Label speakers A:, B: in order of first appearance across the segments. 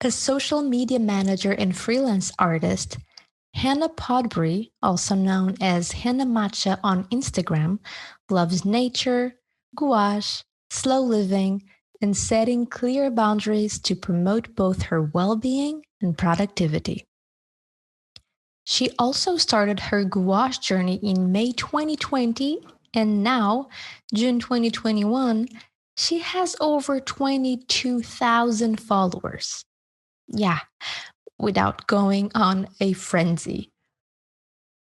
A: A social media manager and freelance artist, Hannah Podbury, also known as Hannah Matcha on Instagram, loves nature, gouache, slow living, and setting clear boundaries to promote both her well-being and productivity. She also started her gouache journey in May 2020, and now, June 2021, she has over 22,000 followers. Yeah, without going on a frenzy.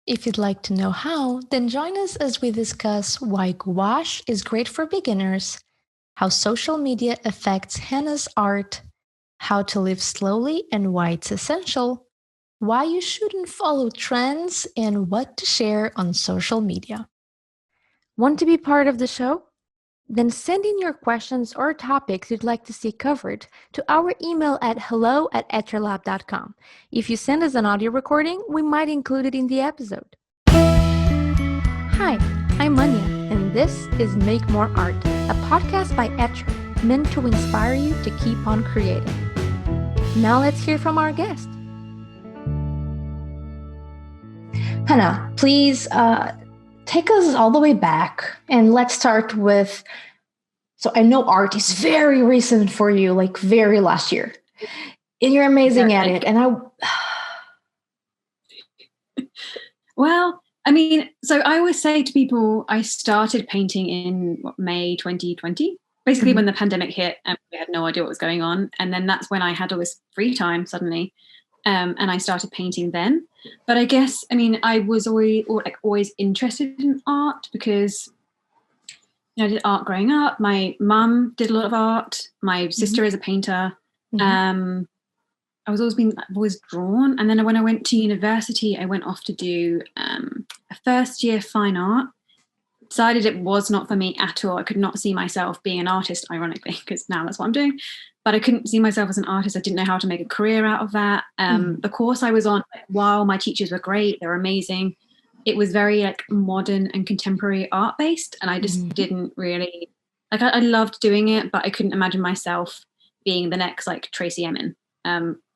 A: If you'd like to know how, then join us as we discuss why gouache is great for beginners, how social media affects Hannah's art, how to live slowly and why it's essential, why you shouldn't follow trends, and what to share on social media. Want to be part of the show? Then send in your questions or topics you'd like to see covered to our email at hello@etralab.com. If you send us an audio recording, we might include it in the episode. Hi, I'm Anya, and this is Make More Art, a podcast by Etra, meant to inspire you to keep on creating. Now let's hear from our guest. Hannah, please take us all the way back, and let's start with, so I know art is very recent for you, like very last year, and you're amazing at it. And
B: well, I mean, so I always say to people, I started painting in May 2020, basically when the pandemic hit and we had no idea what was going on. And then that's when I had all this free time suddenly. And I started painting then. But I guess, I mean, I was always interested in art because, I did art growing up. My mum did a lot of art. My sister is a painter. I've always drawn. And then when I went to university, I went off to do a first year fine art. Decided it was not for me at all. I could not see myself being an artist, ironically, because now that's what I'm doing. But I couldn't see myself as an artist. I didn't know how to make a career out of that. The course I was on, while my teachers were great, they were amazing, it was very modern and contemporary art based. And I just didn't really, I loved doing it, but I couldn't imagine myself being the next Tracy Emin.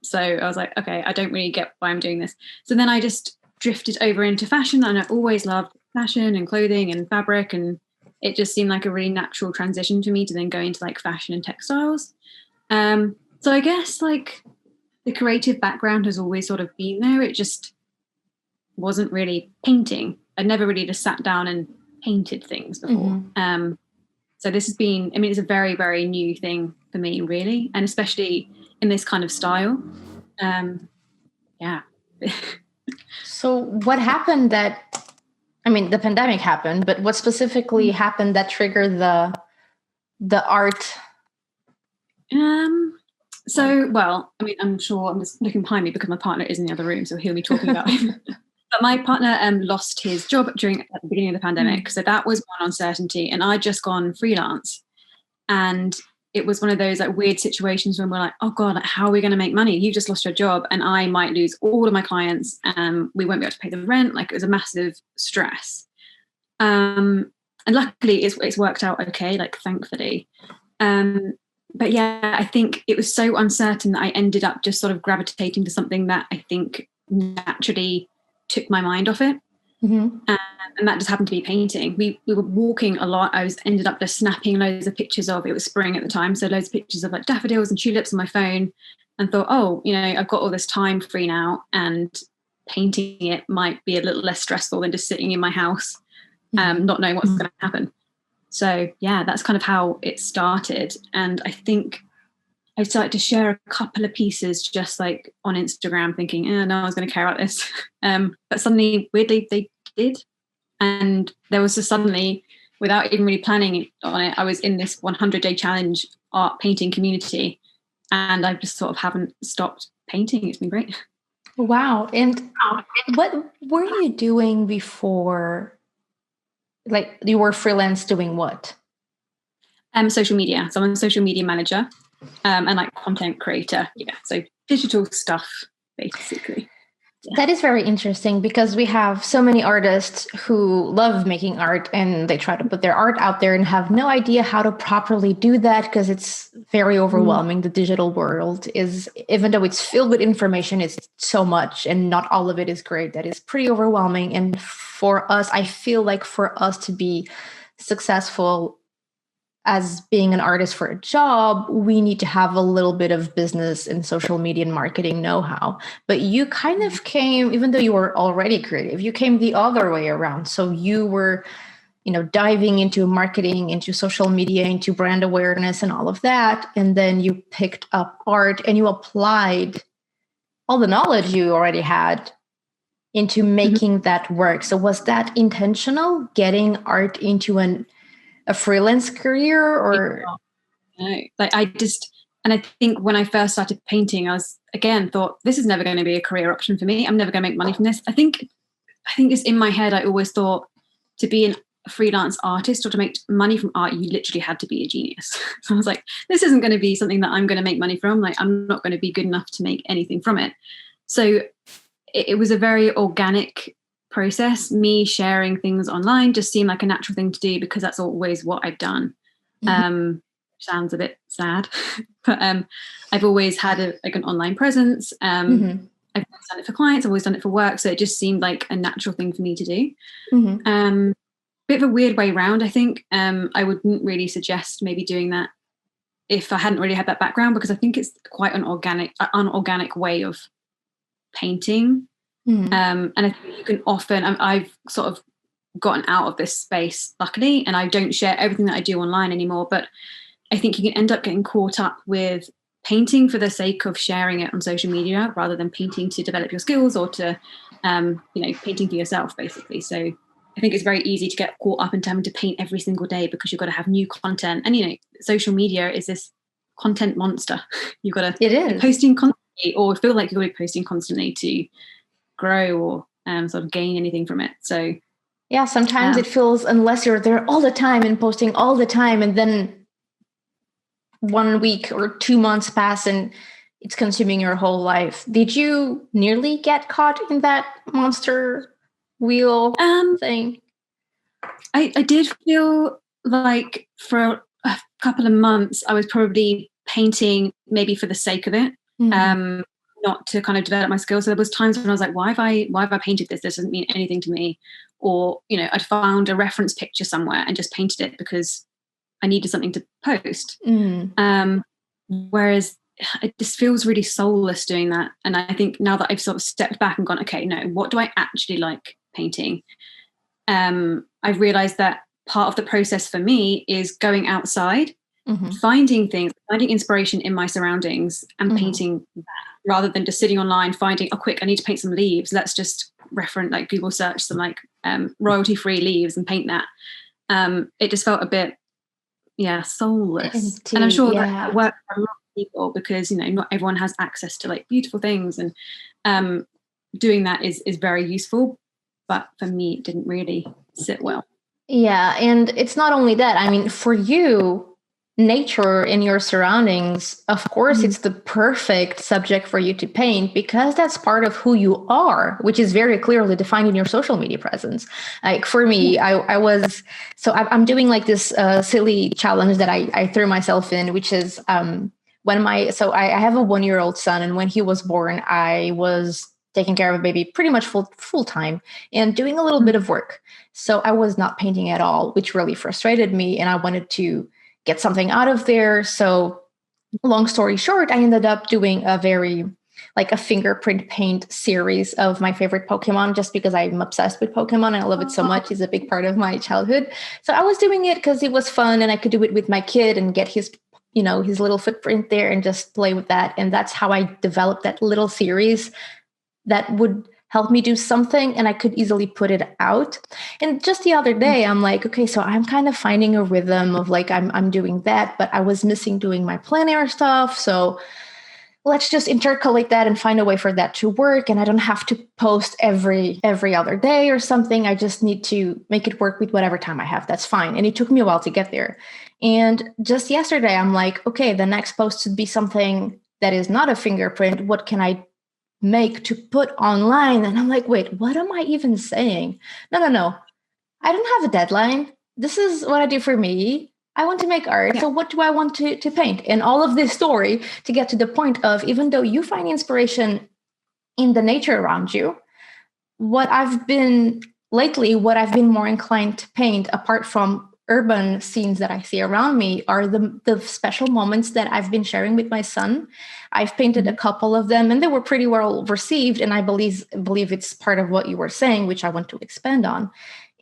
B: So I was like, okay, I don't really get why I'm doing this. So then I just drifted over into fashion, and I always loved fashion and clothing and fabric, and it just seemed like a really natural transition to me to then go into fashion and textiles. So I guess the creative background has always sort of been there. It just wasn't really painting. I'd never really just sat down and painted things before. So this has been, I mean, it's a very, very new thing for me, really, and especially in this kind of style. Yeah.
A: So what happened the pandemic happened, but what specifically happened that triggered the art?
B: Well, I mean, I'm sure I'm just looking behind me because my partner is in the other room, so he'll be talking about it. But my partner lost his job at the beginning of the pandemic. So that was one uncertainty. And I'd just gone freelance. And it was one of those weird situations when we're like, oh God, how are we going to make money? You just lost your job and I might lose all of my clients. We won't be able to pay the rent. It was a massive stress. And luckily it's worked out okay, thankfully. But yeah, I think it was so uncertain that I ended up just sort of gravitating to something that I think naturally took my mind off it. And that just happened to be painting. We were walking a lot. I ended up just snapping loads of pictures of, it was spring at the time, so loads of pictures of daffodils and tulips on my phone, and thought, oh, I've got all this time free now, and painting it might be a little less stressful than just sitting in my house, not knowing what's going to happen. So yeah, that's kind of how it started. And I think I started to share a couple of pieces just on Instagram, thinking, no one's going to care about this. But suddenly, weirdly, they did. And there was just suddenly, without even really planning on it, I was in this 100-day challenge art painting community. And I just sort of haven't stopped painting. It's been great.
A: Wow. And what were you doing before? You were freelance doing what?
B: Social media. So I'm a social media manager. And content creator. Yeah. So digital stuff, basically.
A: That is very interesting because we have so many artists who love making art and they try to put their art out there and have no idea how to properly do that because it's very overwhelming. The digital world is, even though it's filled with information, it's so much and not all of it is great. That is pretty overwhelming. And for us, I feel like for us to be successful as being an artist for a job, we need to have a little bit of business and social media and marketing know-how. But you kind of came, even though you were already creative, you came the other way around. So you were, diving into marketing, into social media, into brand awareness and all of that. And then you picked up art and you applied all the knowledge you already had into making that work. So was that intentional, getting art into a freelance career, or
B: no? Like and I think when I first started painting, I thought this is never going to be a career option for me. I'm never going to make money from this. I think it's in my head. I always thought to be a freelance artist or to make money from art, you literally had to be a genius. So I was like, this isn't going to be something that I'm going to make money from. Like, I'm not going to be good enough to make anything from it. So it was a very organic process. Me sharing things online just seemed like a natural thing to do because that's always what I've done. Sounds a bit sad, but I've always had an online presence. I've always done it for clients, I've always done it for work, so it just seemed like a natural thing for me to do. Bit of a weird way round, I think. I wouldn't really suggest maybe doing that if I hadn't really had that background, because I think it's quite an unorganic way of painting. And I think you can often, I've sort of gotten out of this space, luckily, and I don't share everything that I do online anymore, but I think you can end up getting caught up with painting for the sake of sharing it on social media rather than painting to develop your skills or to, painting for yourself, basically. So I think it's very easy to get caught up into having to paint every single day because you've got to have new content. And, social media is this content monster. You've got to be posting constantly or feel like you're going to be posting constantly to grow or sort of gain anything from it. So
A: yeah, sometimes it feels, unless you're there all the time and posting all the time, and then 1 week or 2 months pass and it's consuming your whole life. Did you nearly get caught in that monster wheel thing?
B: I did feel like for a couple of months I was probably painting maybe for the sake of it, not to kind of develop my skills. So there was times when I was like, why have I painted this? This doesn't mean anything to me. Or, I'd found a reference picture somewhere and just painted it because I needed something to post. Whereas it just feels really soulless doing that. And I think now that I've sort of stepped back and gone, okay, no, what do I actually like painting? I've realized that part of the process for me is going outside, finding inspiration in my surroundings and painting that, rather than just sitting online finding, quick, I need to paint some leaves. Let's just Google search some royalty-free leaves and paint that. It just felt a bit, soulless. Indeed, and I'm sure that works for a lot of people because, not everyone has access to beautiful things, and doing that is very useful. But for me, it didn't really sit well.
A: Yeah. And it's not only that. I mean, for you, nature in your surroundings, of course, it's the perfect subject for you to paint because that's part of who you are, which is very clearly defined in your social media presence. Like for me, I'm doing this silly challenge that I threw myself in, which is I have a 1-year-old son, and when he was born, I was taking care of a baby pretty much full time and doing a little bit of work. So I was not painting at all, which really frustrated me. And I wanted to get something out of there. So long story short, I ended up doing a fingerprint paint series of my favorite Pokemon, just because I'm obsessed with Pokemon and I love it so much. It's a big part of my childhood. So I was doing it because it was fun and I could do it with my kid and get his little footprint there and just play with that. And that's how I developed that little series that would help me do something and I could easily put it out. And just the other day, I'm like, okay, so I'm kind of finding a rhythm of I'm doing that, but I was missing doing my plein air stuff. So let's just intercalate that and find a way for that to work. And I don't have to post every other day or something. I just need to make it work with whatever time I have. That's fine. And it took me a while to get there. And just yesterday, I'm like, okay, the next post should be something that is not a fingerprint. What can I make to put online. And I'm like, wait, what am I even saying? No. I don't have a deadline. This is what I do for me. I want to make art. So what do I want to paint? And all of this story to get to the point of, even though you find inspiration in the nature around you, what I've been more inclined to paint, apart from urban scenes that I see around me, are the special moments that I've been sharing with my son. I've painted a couple of them and they were pretty well received. And I believe it's part of what you were saying, which I want to expand on.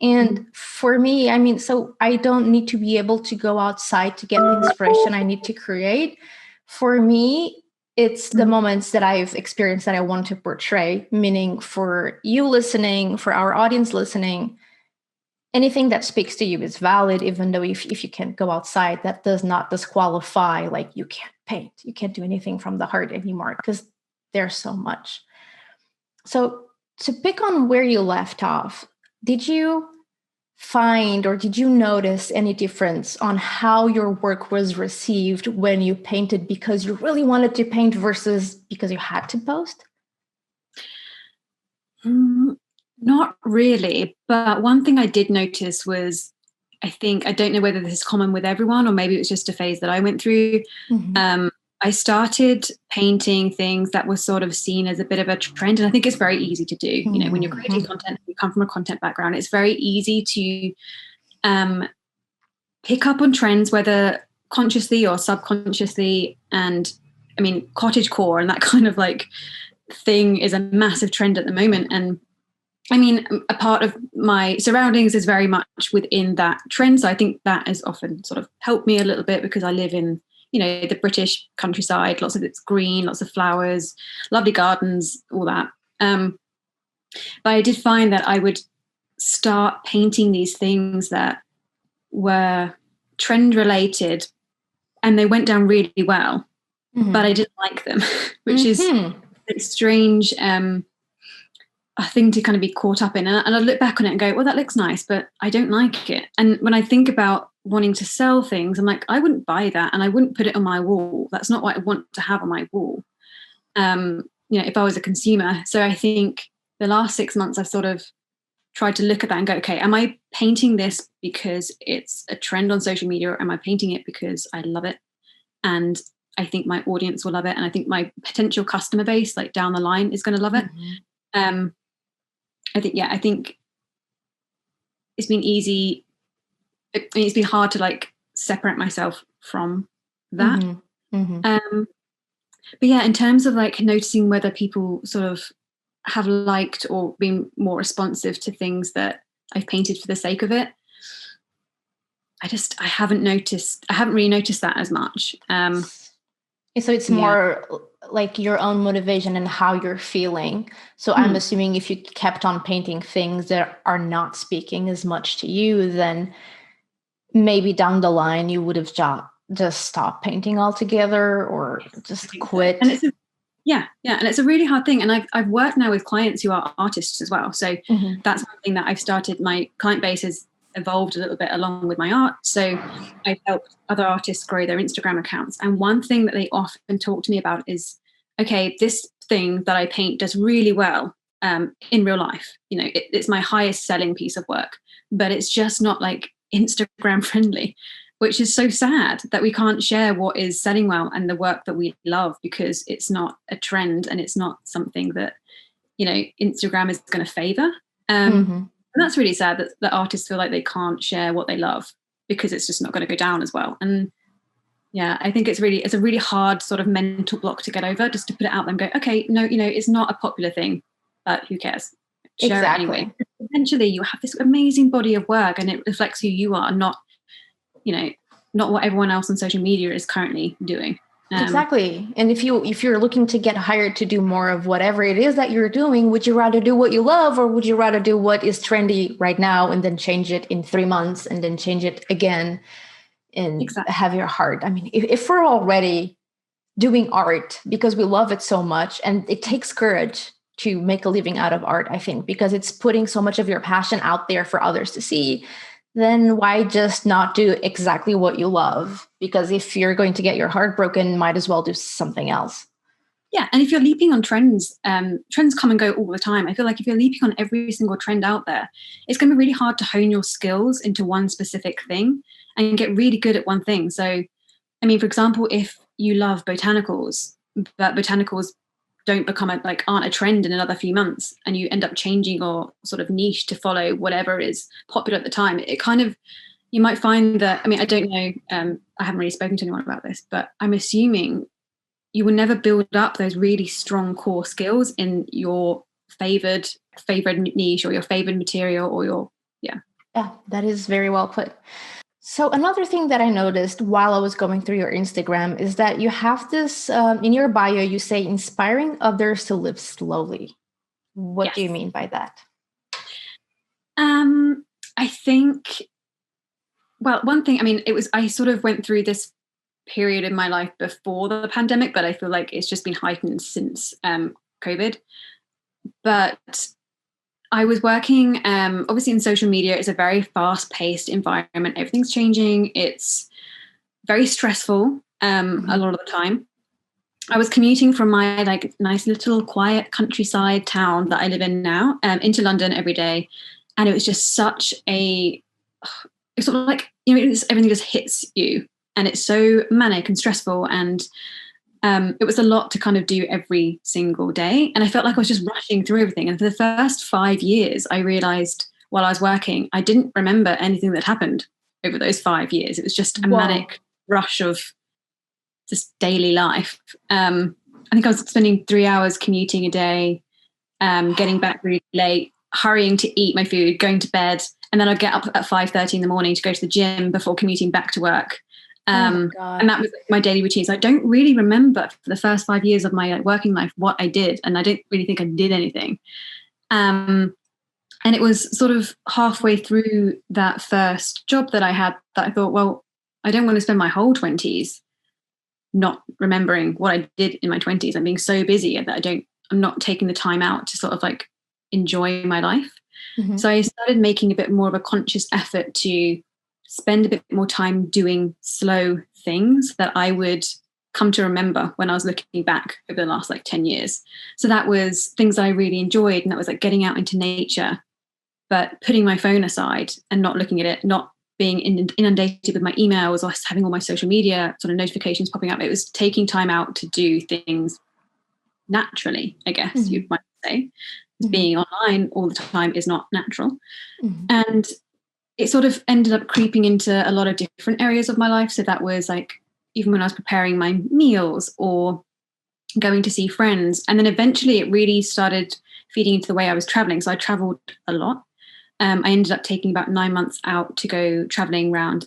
A: And for me, I mean, so I don't need to be able to go outside to get inspiration. I need to create. For me, it's the moments that I've experienced that I want to portray, meaning for you listening, for our audience listening, anything that speaks to you is valid, even though if you can't go outside, that does not disqualify, like you can't paint, you can't do anything from the heart anymore, because there's so much. So to pick on where you left off, did you find or did you notice any difference on how your work was received when you painted because you really wanted to paint versus because you had to post?
B: Not really. But one thing I did notice was, I don't know whether this is common with everyone or maybe it was just a phase that I went through. I started painting things that were sort of seen as a bit of a trend. And I think it's very easy to do. You know, when you're creating content, you come from a content background, it's very easy to pick up on trends, whether consciously or subconsciously. And I mean, cottagecore and that kind of like thing is a massive trend at the moment. And I mean, a part of my surroundings is very much within that trend. So I think that has often sort of helped me a little bit because I live in, you know, the British countryside, lots of it's green, lots of flowers, lovely gardens, all that. But I did find that I would start painting these things that were trend related and they went down really well, but I didn't like them, which is a strange thing to kind of be caught up in. And I look back on it and go, well, that looks nice, but I don't like it. And when I think about wanting to sell things, I'm like, I wouldn't buy that and I wouldn't put it on my wall. That's not what I want to have on my wall, you know, if I was a consumer. So I think the last 6 months I've sort of tried to look at that and go, okay, am I painting this because it's a trend on social media, or am I painting it because I love it and I think my audience will love it, and I think my potential customer base, like down the line, is going to love it. I think it's been easy. It's been hard to like separate myself from that. But yeah, in terms of like noticing whether people sort of have liked or been more responsive to things that I've painted for the sake of it, I haven't really noticed that as much.
A: So it's more like your own motivation and how you're feeling. So I'm assuming if you kept on painting things that are not speaking as much to you, then maybe down the line you would have just stopped painting altogether or just quit.
B: And it's and it's a really hard thing. And I've worked now with clients who are artists as well. So that's something that I've started. My client base has evolved a little bit along with my art. So I've helped other artists grow their Instagram accounts. And one thing that they often talk to me about is, okay, this thing that I paint does really well in real life. You know, it's my highest selling piece of work, but it's just not like Instagram friendly, which is so sad that we can't share what is selling well and the work that we love because it's not a trend and it's not something that, you know, Instagram is going to favor. And that's really sad that artists feel like they can't share what they love because it's just not going to go down as well. And yeah, I think it's a really hard sort of mental block to get over, just to put it out there and go, okay, no, you know, it's not a popular thing, but who cares? Share it anyway. Eventually you have this amazing body of work and it reflects who you are, not, you know, not what everyone else on social media is currently doing.
A: Exactly. And if you're looking to get hired to do more of whatever it is that you're doing, would you rather do what you love, or would you rather do what is trendy right now and then change it in 3 months and then change it again and have your heart? I mean, if we're already doing art because we love it so much, and it takes courage to make a living out of art, I think, because it's putting so much of your passion out there for others to see, then why just not do exactly what you love? Because if you're going to get your heart broken, might as well do something else.
B: Yeah, and if you're leaping on trends, trends come and go all the time. I feel like if you're leaping on every single trend out there, it's going to be really hard to hone your skills into one specific thing and get really good at one thing. So, I mean, for example, if you love botanicals, but botanicals don't become aren't a trend in another few months, and you end up changing your sort of niche to follow whatever is popular at the time, it kind of, you might find that, I mean, I don't know, I haven't really spoken to anyone about this, but I'm assuming you will never build up those really strong core skills in your favored niche or your favored material or your, yeah.
A: Yeah, that is very well put. So another thing that I noticed while I was going through your Instagram is that you have this, in your bio, you say inspiring others to live slowly. What do you mean by that?
B: I think, well, one thing, I mean, I sort of went through this period in my life before the pandemic, but I feel like it's just been heightened since COVID. But I was working, obviously in social media, it's a very fast-paced environment. Everything's changing. It's very stressful a lot of the time. I was commuting from my nice little quiet countryside town that I live in now into London every day. And it was just such it's sort of like, everything just hits you. And it's so manic and stressful. And it was a lot to kind of do every single day. And I felt like I was just rushing through everything. And for the first 5 years, I realized while I was working, I didn't remember anything that happened over those 5 years. It was just a manic rush of just daily life. I think I was spending 3 hours commuting a day, getting back really late, hurrying to eat my food, going to bed. And then I'd get up at 5:30 in the morning to go to the gym before commuting back to work. And that was my daily routine. So I don't really remember for the first 5 years of my working life what I did. And I don't really think I did anything. And it was sort of halfway through that first job that I had that I thought, well, I don't want to spend my whole 20s not remembering what I did in my 20s. I'm being so busy that I'm not taking the time out to sort of enjoy my life. Mm-hmm. So I started making a bit more of a conscious effort to spend a bit more time doing slow things that I would come to remember when I was looking back over the last 10 years. So that was things I really enjoyed. And that was getting out into nature, but putting my phone aside and not looking at it, not being inundated with my emails or having all my social media sort of notifications popping up. It was taking time out to do things naturally, I guess mm-hmm. you might say. Mm-hmm. Being online all the time is not natural. Mm-hmm. And it sort of ended up creeping into a lot of different areas of my life. So that was even when I was preparing my meals or going to see friends. And then eventually it really started feeding into the way I was traveling. So I traveled a lot. I ended up taking about 9 months out to go traveling around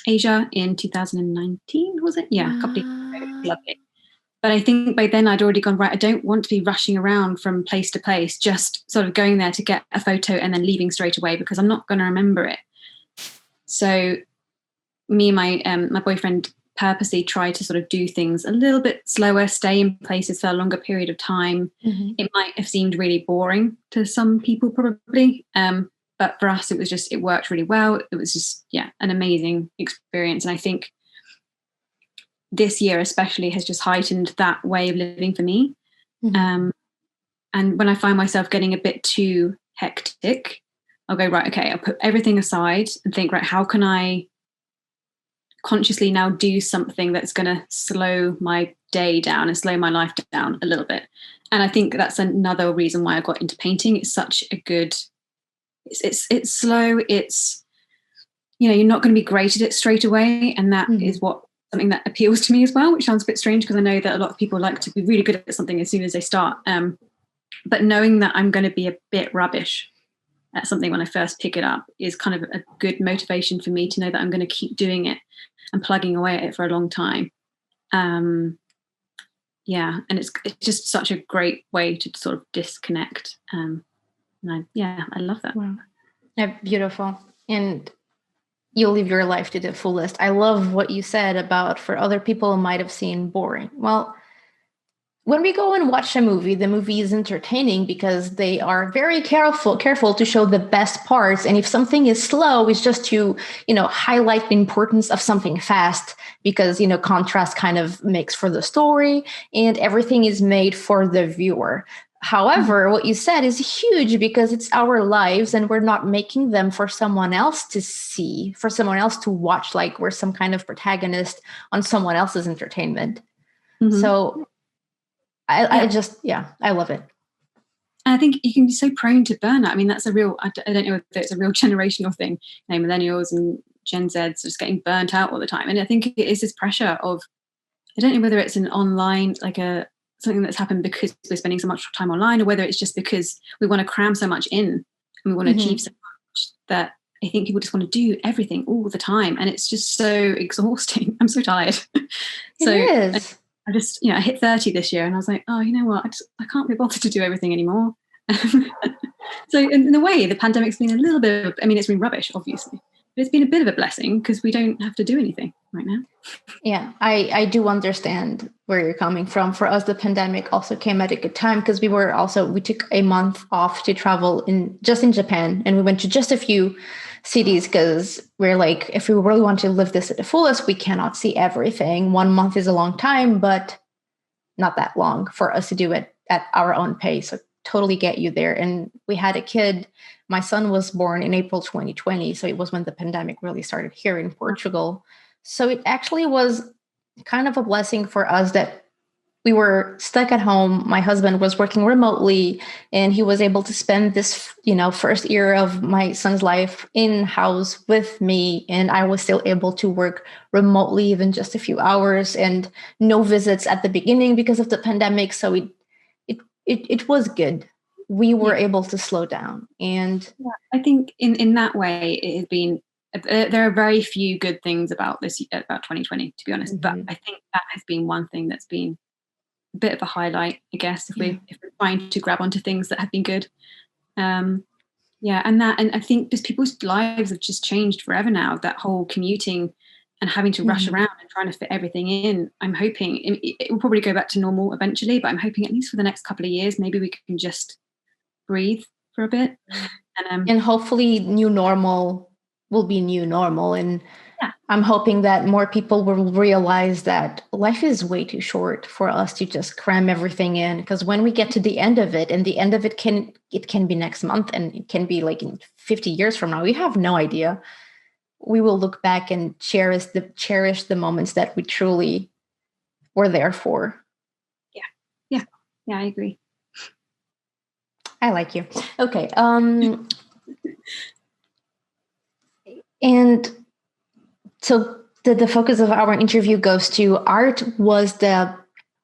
B: Asia in 2019, was it? Yeah, a couple of years ago. It was lovely. But I think by then I'd already gone, right, I don't want to be rushing around from place to place, just sort of going there to get a photo and then leaving straight away because I'm not going to remember it. So me and my boyfriend purposely tried to sort of do things a little bit slower, stay in places for a longer period of time. Mm-hmm. It might have seemed really boring to some people probably, but for us it worked really well. It was just, an amazing experience. And I think this year especially has just heightened that way of living for me. Mm-hmm. And when I find myself getting a bit too hectic, I'll go, right, okay, I'll put everything aside and think, right, how can I consciously now do something that's going to slow my day down and slow my life down a little bit. And I think that's another reason why I got into painting. It's such a good, it's slow. It's, you're not going to be great at it straight away. And that mm-hmm. is something that appeals to me as well, which sounds a bit strange because I know that a lot of people like to be really good at something as soon as they start. But knowing that I'm going to be a bit rubbish at something when I first pick it up is kind of a good motivation for me to know that I'm going to keep doing it and plugging away at it for a long time. And it's just such a great way to sort of disconnect. And I love that.
A: Wow. Yeah, beautiful. And you'll live your life to the fullest. I love what you said about for other people it might have seemed boring. Well, when we go and watch a movie, the movie is entertaining because they are very careful to show the best parts. And if something is slow, it's just to, highlight the importance of something fast because, contrast kind of makes for the story and everything is made for the viewer. However, what you said is huge because it's our lives and we're not making them for someone else to see, for someone else to watch, like we're some kind of protagonist on someone else's entertainment. So I love it.
B: And I think you can be so prone to burnout. I mean, that's I don't know if it's a real generational thing. Millennials and Gen Zs just getting burnt out all the time. And I think it is this pressure of, I don't know whether it's an online, like something that's happened because we're spending so much time online, or whether it's just because we want to cram so much in and we want to achieve so much that I think people just want to do everything all the time. And it's just so exhausting. I'm so tired.
A: It is.
B: I just, I hit 30 this year and I was like, oh, you know what? I can't be bothered to do everything anymore. So in a way, the pandemic's been a little bit it's been rubbish, obviously, but it's been a bit of a blessing because we don't have to do anything right now.
A: Yeah, I do understand where you're coming from. For us, the pandemic also came at a good time because we took a month off to travel in Japan, and we went to just a few cities because we're like, if we really want to live this at the fullest, we cannot see everything. 1 month is a long time, but not that long for us to do it at our own pace. So totally get you there. And we had a kid. My son was born in April 2020. So it was when the pandemic really started here in Portugal. So it actually was kind of a blessing for us that we were stuck at home. My husband was working remotely and he was able to spend this, first year of my son's life in-house with me. And I was still able to work remotely, even just a few hours, and no visits at the beginning because of the pandemic. So it was good. We were able to slow down. And
B: I think in that way, it has been, there are very few good things about 2020, to be honest. But I think that has been one thing that's been a bit of a highlight, I guess, if we're trying to grab onto things that have been good. And I think just people's lives have just changed forever now. That whole commuting and having to rush around and trying to fit everything in. I'm hoping it will probably go back to normal eventually, but I'm hoping at least for the next couple of years, maybe we can just breathe for a bit.
A: And hopefully new normal will be new normal. And I'm hoping that more people will realize that life is way too short for us to just cram everything in. Because when we get to the end of it, and the end of it can be next month, and it can be like in 50 years from now, we have no idea. We will look back and cherish the moments that we truly were there for.
B: Yeah, I agree.
A: I like you. Okay. And so the focus of our interview goes to art was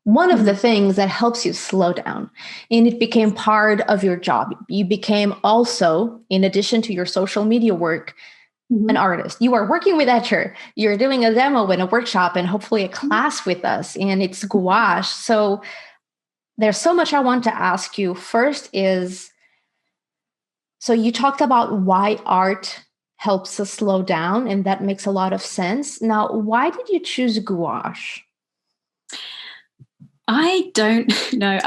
A: one of the things that helps you slow down, and it became part of your job. You became also, in addition to your social media work, an artist. You are working with Etcher. You're doing a demo and a workshop and hopefully a class with us, and it's gouache. So there's so much I want to ask you. First is, so you talked about why art helps us slow down, and that makes a lot of sense. Now, why did you choose gouache?
B: I don't know.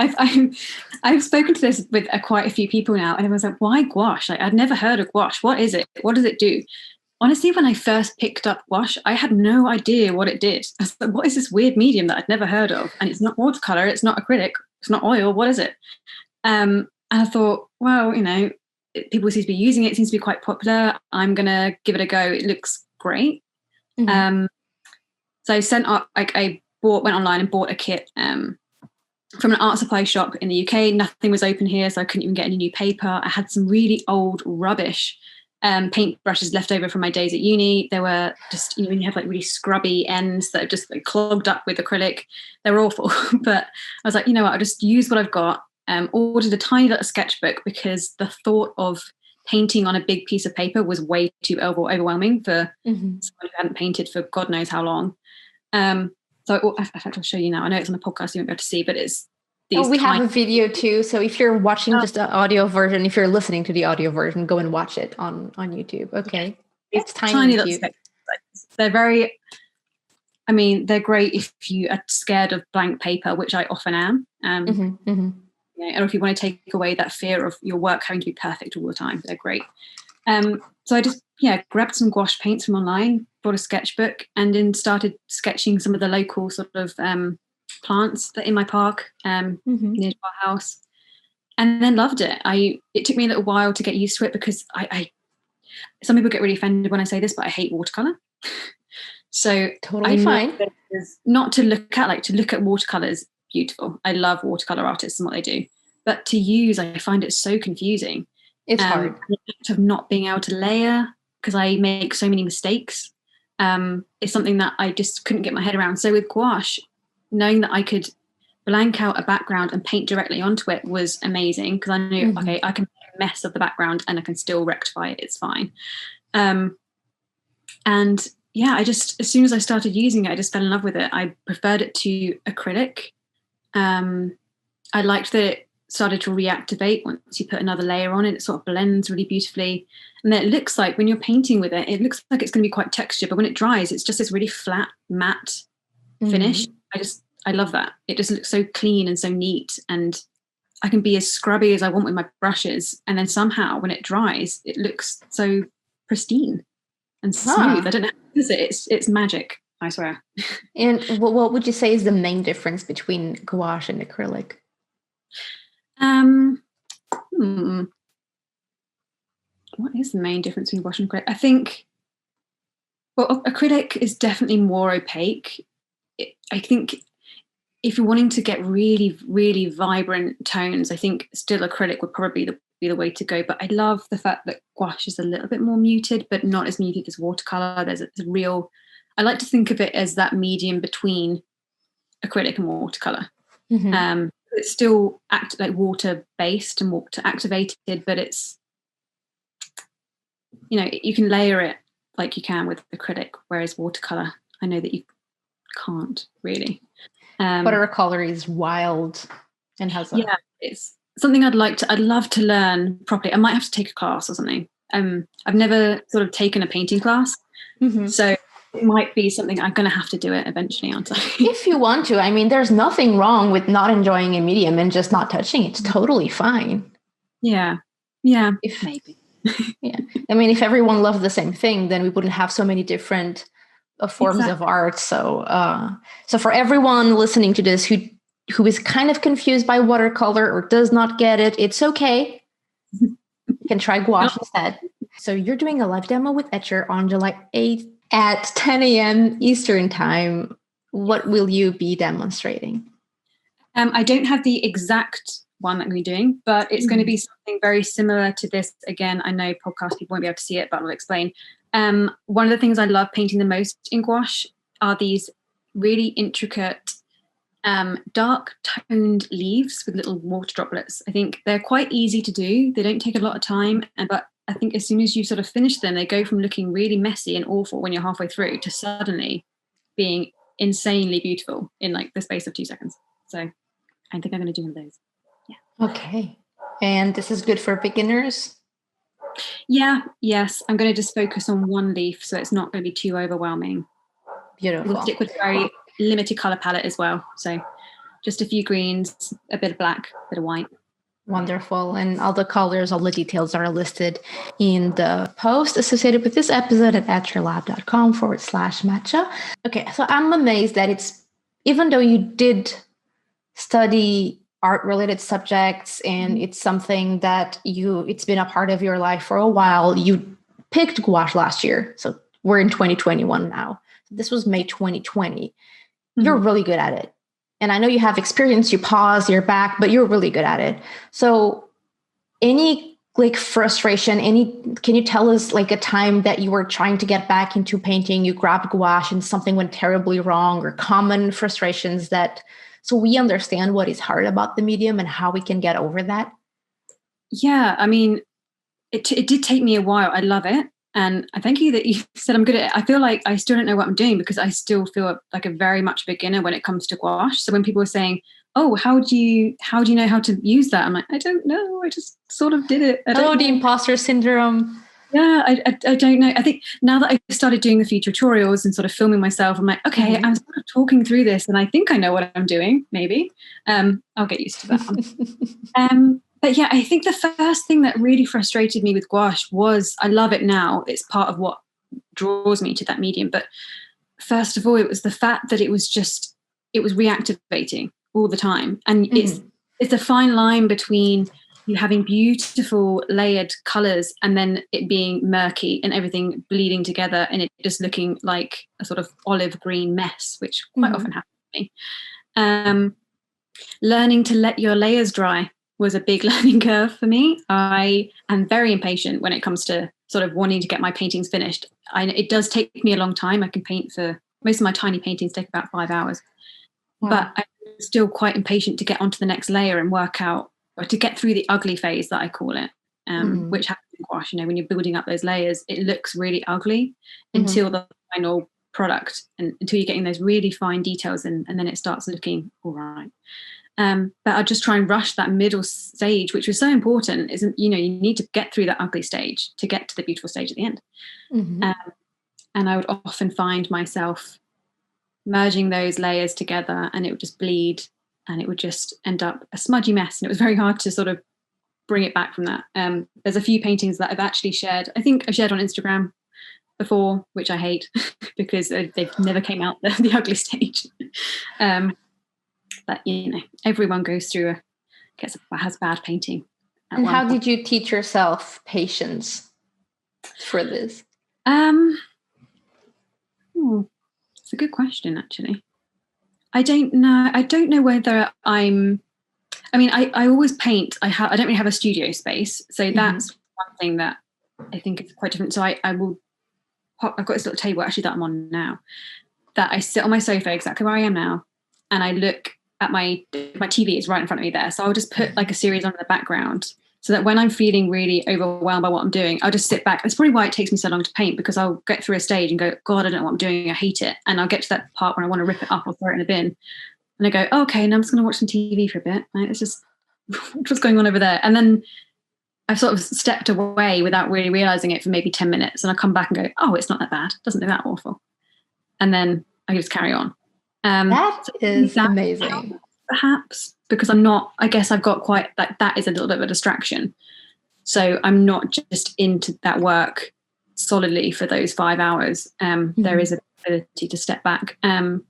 B: I've spoken to this with quite a few people now, and I was like, "Why gouache? Like, I'd never heard of gouache. What is it? What does it do?" Honestly, when I first picked up gouache, I had no idea what it did. I was like, "What is this weird medium that I'd never heard of? And it's not watercolor. It's not acrylic. It's not oil. What is it?" And I thought, well, people seem to be using it. It seems to be quite popular. I'm gonna give it a go. It looks great. So I went online and bought a kit from an art supply shop in the UK. Nothing was open here, so I couldn't even get any new paper. I had some really old rubbish paint brushes left over from my days at uni. They were just, you have like really scrubby ends that are just like clogged up with acrylic. They're awful. But I was like, you know what, I'll just use what I've got. Ordered a tiny little sketchbook because the thought of painting on a big piece of paper was way too overwhelming for someone who hadn't painted for God knows how long. So in fact, I'll show you now. I know it's on the podcast, you won't be able to see, but it's these.
A: We have a video too. So if you're watching just the audio version, if you're listening to the audio version, go and watch it on YouTube. Okay. It's tiny and cute.
B: They're very, I mean, they're great if you are scared of blank paper, which I often am. Or if you want to take away that fear of your work having to be perfect all the time, they're great. So I just grabbed some gouache paints from online, bought a sketchbook, and then started sketching some of the local sort of plants that in my park near our house, and then loved it. It took me a little while to get used to it because I some people get really offended when I say this, but I hate watercolor. So
A: totally fine.
B: Not to look at, like to look at watercolors, beautiful. I love watercolor artists and what they do, but to use, I find it so confusing.
A: It's hard.
B: The act of not being able to layer because I make so many mistakes is something that I just couldn't get my head around. So with gouache, knowing that I could blank out a background and paint directly onto it was amazing because I knew, okay, I can make a mess of the background and I can still rectify it. It's fine. And yeah, I just, as soon as I started using it, I just fell in love with it. I preferred it to acrylic. I liked that it started to reactivate once you put another layer on it. It sort of blends really beautifully. And then it looks like when you're painting with it, it looks like it's going to be quite textured, but when it dries, it's just this really flat, matte finish. I love that. It just looks so clean and so neat. And I can be as scrubby as I want with my brushes. And then somehow when it dries, it looks so pristine and smooth. I don't know how to use it. It's magic, I swear.
A: And what would you say is the main difference between gouache and acrylic?
B: What is the main difference between gouache and acrylic? I think, well, acrylic is definitely more opaque. I think if you're wanting to get really, really vibrant tones, I think still acrylic would probably be the way to go. But I love the fact that gouache is a little bit more muted, but not as muted as watercolor. There's a real, I like to think of it as that medium between acrylic and watercolor. It's still like water based and water activated, but it's, you can layer it like you can with acrylic, whereas watercolor, I know that you can't really.
A: Watercolor is wild and has
B: it's something I'd love to learn properly. I might have to take a class or something. I've never sort of taken a painting class, so it might be something I'm going to have to do it eventually, aren't I?
A: If you want to. I mean, there's nothing wrong with not enjoying a medium and just not touching it. It's totally fine.
B: Yeah, maybe.
A: Yeah, I mean, if everyone loved the same thing, then we wouldn't have so many different forms of art. So for everyone listening to this who is kind of confused by watercolor or does not get it, it's okay. You can try gouache instead. So you're doing a live demo with Etcher on July 8th at 10 a.m. Eastern time. What will you be demonstrating?
B: I don't have the exact one that I'm going to be doing, but it's going to be something very similar to this. Again, I know podcast people won't be able to see it, but I'll explain. One of the things I love painting the most in gouache are these really intricate, dark toned leaves with little water droplets. I think they're quite easy to do. They don't take a lot of time, but I think as soon as you sort of finish them, they go from looking really messy and awful when you're halfway through to suddenly being insanely beautiful in like the space of 2 seconds. So I think I'm going to do one of those. Yeah.
A: Okay. And this is good for beginners?
B: Yes. I'm going to just focus on one leaf, so it's not going to be too overwhelming.
A: Beautiful.
B: We'll stick with a very limited color palette as well. So just a few greens, a bit of black, a bit of white.
A: Wonderful. And all the colors, all the details are listed in the post associated with this episode at atyourlab.com/matcha. Okay, so I'm amazed that even though you did study art-related subjects and it's something that it's been a part of your life for a while, you picked gouache last year. So we're in 2021 now. This was May 2020. You're really good at it. And I know you have experience, you pause, you're back, but you're really good at it. So any frustration, can you tell us a time that you were trying to get back into painting, you grabbed gouache and something went terribly wrong, or common frustrations so we understand what is hard about the medium and how we can get over that? Yeah,
B: I mean, it did take me a while. I love it. And I thank you that you said I'm good at it. I feel like I still don't know what I'm doing because I still feel like a very much beginner when it comes to gouache. So when people are saying, "Oh, how do you know how to use that?" I'm like, I don't know. I just sort of did it.
A: The imposter syndrome.
B: Yeah, I don't know. I think now that I've started doing a few tutorials and sort of filming myself, I'm like, okay, I'm sort of talking through this and I think I know what I'm doing, maybe. I'll get used to that one. But yeah, I think the first thing that really frustrated me with gouache was, I love it now. It's part of what draws me to that medium. But first of all, it was the fact that it was reactivating all the time. And it's a fine line between you having beautiful layered colors and then it being murky and everything bleeding together and it just looking like a sort of olive green mess, which quite often happens to me. Learning to let your layers dry was a big learning curve for me. I am very impatient when it comes to sort of wanting to get my paintings finished. It does take me a long time. I can paint for most of my tiny paintings take about 5 hours. Wow. But I'm still quite impatient to get onto the next layer and work out, or to get through the ugly phase that I call it, which happens in gouache. When you're building up those layers, it looks really ugly until the final product, and until you're getting those really fine details and then it starts looking all right. But I just try and rush that middle stage, which was so important. You need to get through that ugly stage to get to the beautiful stage at the end. And I would often find myself merging those layers together and it would just bleed and it would just end up a smudgy mess. And it was very hard to sort of bring it back from that. There's a few paintings that I've actually shared. I think I've shared on Instagram before, which I hate because they've never came out the ugly stage. But everyone goes through has bad painting.
A: And how did you teach yourself patience for this?
B: It's a good question, actually. I don't know whether I always paint. I don't really have a studio space, so that's one thing that I think is quite different. So I've got this little table actually that I'm on now, that I sit on my sofa exactly where I am now, and I look at my TV is right in front of me there. So I'll just put like a series on in the background so that when I'm feeling really overwhelmed by what I'm doing, I'll just sit back. That's probably why it takes me so long to paint, because I'll get through a stage and go, God, I don't know what I'm doing. I hate it. And I'll get to that part when I want to rip it up or throw it in a bin. And I go, oh, okay, now I'm just going to watch some TV for a bit. Like, it's just, what's going on over there? And then I've sort of stepped away without really realizing it for maybe 10 minutes. And I come back and go, oh, it's not that bad. It doesn't look that awful. And then I just carry on.
A: That is amazing.
B: Perhaps because I guess I've got quite that is a little bit of a distraction. So I'm not just into that work solidly for those 5 hours. There is an ability to step back. And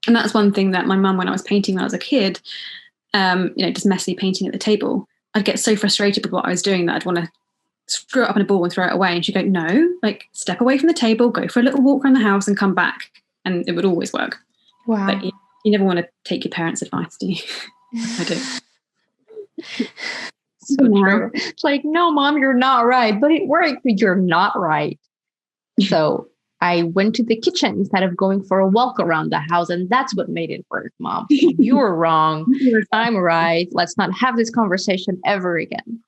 B: that's one thing that my mum, when I was painting when I was a kid, just messily painting at the table, I'd get so frustrated with what I was doing that I'd want to screw it up in a ball and throw it away. And she'd go, no, like step away from the table, go for a little walk around the house and come back. And it would always work.
A: Wow.
B: But you never want to take your parents' advice, do you? I do.
A: So true. It's like, no, Mom, you're not right. But it worked, but you're not right. So I went to the kitchen instead of going for a walk around the house. And that's what made it work, Mom. You were wrong. I'm right. Let's not have this conversation ever again.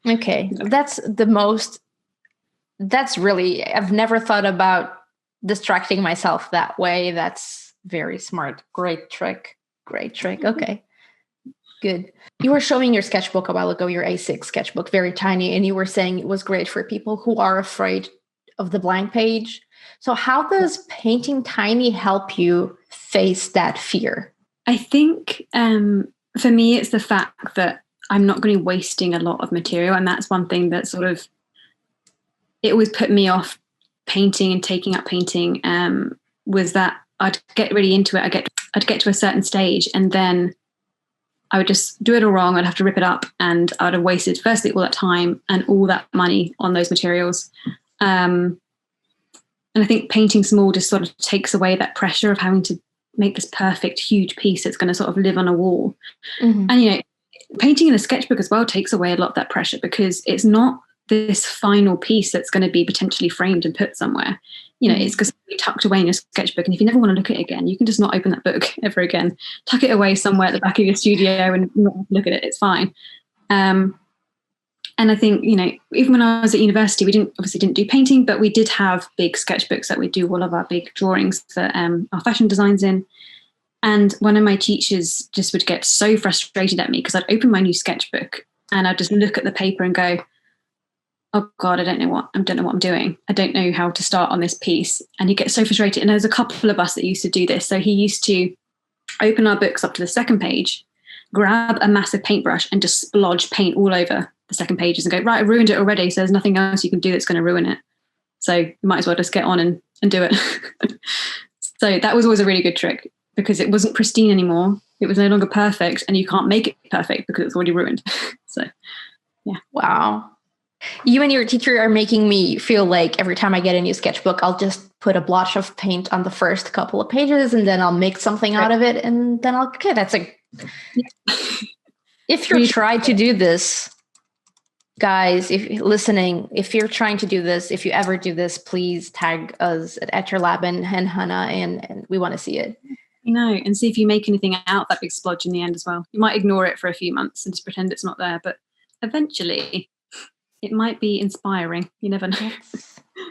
A: Okay. That's really, I've never thought about distracting myself that way. That's very smart. Great trick. Okay. Good. You were showing your sketchbook a while ago, your A6 sketchbook, very tiny, and you were saying it was great for people who are afraid of the blank page. So how does painting tiny help you face that fear?
B: I think for me, it's the fact that I'm not going to be wasting a lot of material. And that's one thing that sort of, it always put me off painting and taking up painting, was that I'd get really into it. I'd get to a certain stage and then I would just do it all wrong. I'd have to rip it up and I would have wasted firstly all that time and all that money on those materials. And I think painting small just sort of takes away that pressure of having to make this perfect, huge piece that's going to sort of live on a wall. And, painting in a sketchbook as well takes away a lot of that pressure, because it's not this final piece that's going to be potentially framed and put somewhere. It's going to be tucked away in your sketchbook. And if you never want to look at it again, you can just not open that book ever again. Tuck it away somewhere at the back of your studio and not look at it. It's fine. And I think, even when I was at university, we didn't do painting, but we did have big sketchbooks that we do all of our big drawings for our fashion designs in. And one of my teachers just would get so frustrated at me because I'd open my new sketchbook and I'd just look at the paper and go, oh God, I don't know what I'm doing. I don't know how to start on this piece. And you get so frustrated. And there's a couple of us that used to do this. So he used to open our books up to the second page, grab a massive paintbrush and just splodge paint all over the second pages and go, right, I ruined it already. So there's nothing else you can do that's going to ruin it. So you might as well just get on and do it. So that was always a really good trick because it wasn't pristine anymore. It was no longer perfect, and you can't make it perfect because it's already ruined. So, yeah.
C: Wow. You and your teacher are making me feel like every time I get a new sketchbook, I'll just put a blotch of paint on the first couple of pages and then I'll make something out of it. And then that's if you're trying to do this, guys, if you're listening, if you're trying to do this, if you ever do this, please tag us at your lab and Hannah, and we want to see it.
B: And see if you make anything out that big splodge in the end as well. You might ignore it for a few months and just pretend it's not there, but eventually it might be inspiring. You never know.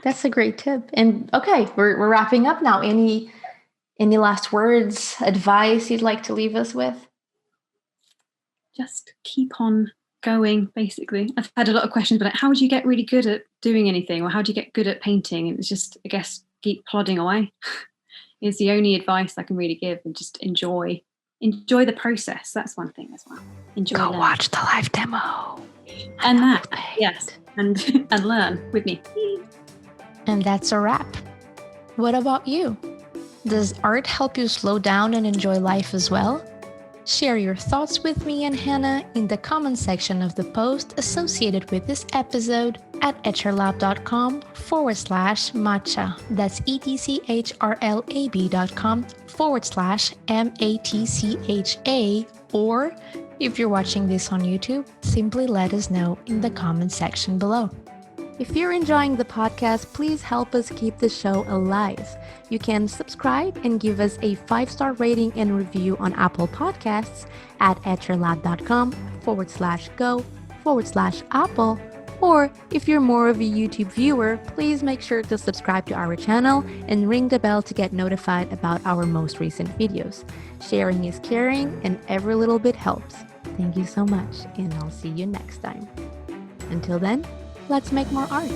C: That's a great tip. And okay, we're wrapping up now. Any last words, advice you'd like to leave us with?
B: Just keep on going, basically. I've had a lot of questions about how do you get really good at doing anything, or how do you get good at painting? And it's just, I guess, keep plodding away is the only advice I can really give, and just enjoy the process. That's one thing as well.
C: Go watch the live demo.
B: And that, yes, and learn with me.
A: And that's a wrap. What about you? Does art help you slow down and enjoy life as well? Share your thoughts with me and Hannah in the comment section of the post associated with this episode at etchrlab.com/matcha. That's etchrlab.com/matcha. Or if you're watching this on YouTube, simply let us know in the comment section below. If you're enjoying the podcast, please help us keep the show alive. You can subscribe and give us a 5-star rating and review on Apple Podcasts at etchrlab.com/go/Apple. Or if you're more of a YouTube viewer, please make sure to subscribe to our channel and ring the bell to get notified about our most recent videos. Sharing is caring, and every little bit helps. Thank you so much, and I'll see you next time. Until then, let's make more art.